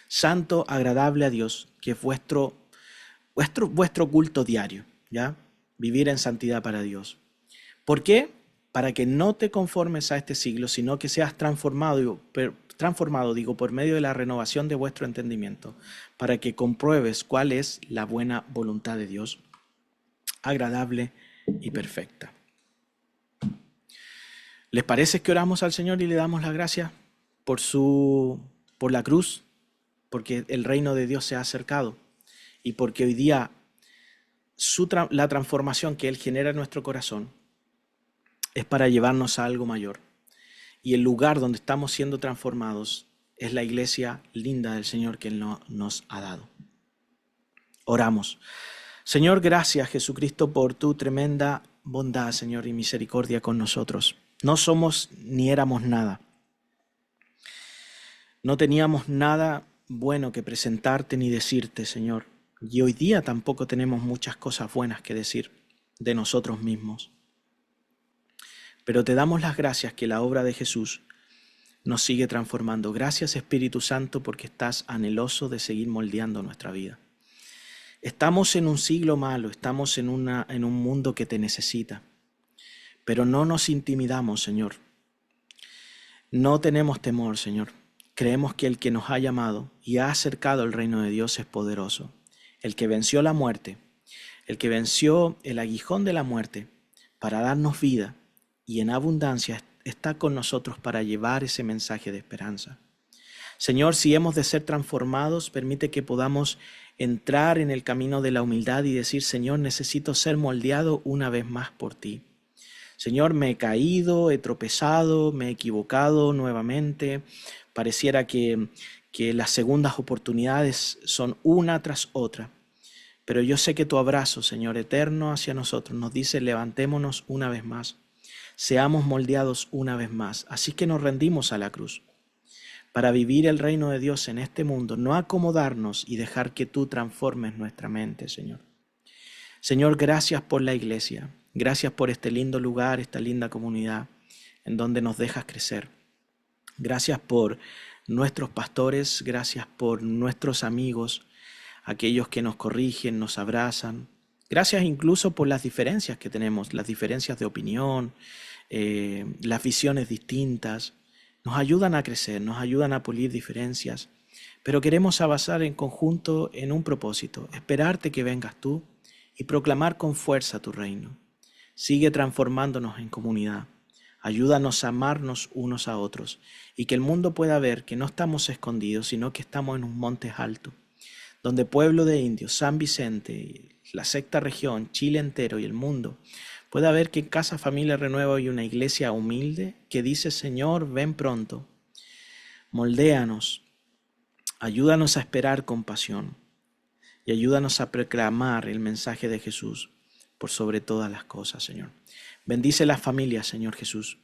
santo, agradable a Dios, que es vuestro culto diario, ¿ya? Vivir en santidad para Dios. ¿Por qué? Para que no te conformes a este siglo, sino que seas transformado, por medio de la renovación de vuestro entendimiento, para que compruebes cuál es la buena voluntad de Dios, agradable y perfecta. ¿Les parece que oramos al Señor y le damos las gracias por la cruz? Porque el reino de Dios se ha acercado y porque hoy día la transformación que Él genera en nuestro corazón es para llevarnos a algo mayor. Y el lugar donde estamos siendo transformados es la iglesia linda del Señor que Él nos ha dado. Oramos. Señor, gracias Jesucristo por tu tremenda bondad, Señor, y misericordia con nosotros. No somos ni éramos nada. No teníamos nada bueno que presentarte ni decirte, Señor. Y hoy día tampoco tenemos muchas cosas buenas que decir de nosotros mismos. Pero te damos las gracias que la obra de Jesús nos sigue transformando. Gracias Espíritu Santo porque estás anheloso de seguir moldeando nuestra vida. Estamos en un siglo malo, estamos en un mundo que te necesita. Pero no nos intimidamos, Señor. No tenemos temor, Señor. Creemos que el que nos ha llamado y ha acercado al reino de Dios es poderoso. El que venció la muerte, el que venció el aguijón de la muerte para darnos vida y en abundancia está con nosotros para llevar ese mensaje de esperanza. Señor, si hemos de ser transformados, permite que podamos entrar en el camino de la humildad y decir, Señor, necesito ser moldeado una vez más por ti. Señor, me he caído, he tropezado, me he equivocado nuevamente. Pareciera que las segundas oportunidades son una tras otra. Pero yo sé que tu abrazo, Señor, eterno hacia nosotros, nos dice, levantémonos una vez más, seamos moldeados una vez más. Así que nos rendimos a la cruz para vivir el reino de Dios en este mundo, no acomodarnos y dejar que tú transformes nuestra mente, Señor. Señor, gracias por la iglesia, gracias por este lindo lugar, esta linda comunidad en donde nos dejas crecer. Gracias por nuestros pastores, gracias por nuestros amigos, aquellos que nos corrigen, nos abrazan. Gracias incluso por las diferencias que tenemos, las diferencias de opinión, las visiones distintas. Nos ayudan a crecer, nos ayudan a pulir diferencias, pero queremos avanzar en conjunto en un propósito, esperarte que vengas tú y proclamar con fuerza tu reino. Sigue transformándonos en comunidad. Ayúdanos a amarnos unos a otros y que el mundo pueda ver que no estamos escondidos, sino que estamos en un monte alto, donde Pueblo de Indios, San Vicente, la sexta región, Chile entero y el mundo pueda ver que en Casa Familia Renuevo hay una iglesia humilde que dice, Señor, ven pronto, moldéanos, ayúdanos a esperar con pasión y ayúdanos a proclamar el mensaje de Jesús por sobre todas las cosas, Señor. Bendice las familias, Señor Jesús.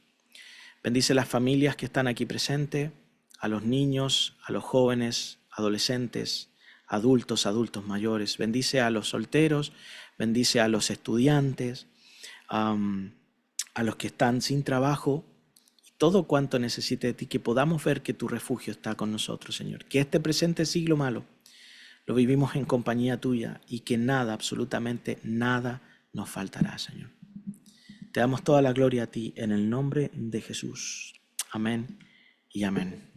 Bendice las familias que están aquí presentes, a los niños, a los jóvenes, adolescentes, adultos mayores. Bendice a los solteros, bendice a los estudiantes, a los que están sin trabajo, y todo cuanto necesite de ti, que podamos ver que tu refugio está con nosotros, Señor. Que este presente siglo malo lo vivimos en compañía tuya y que nada, absolutamente nada nos faltará, Señor. Te damos toda la gloria a ti en el nombre de Jesús. Amén y amén.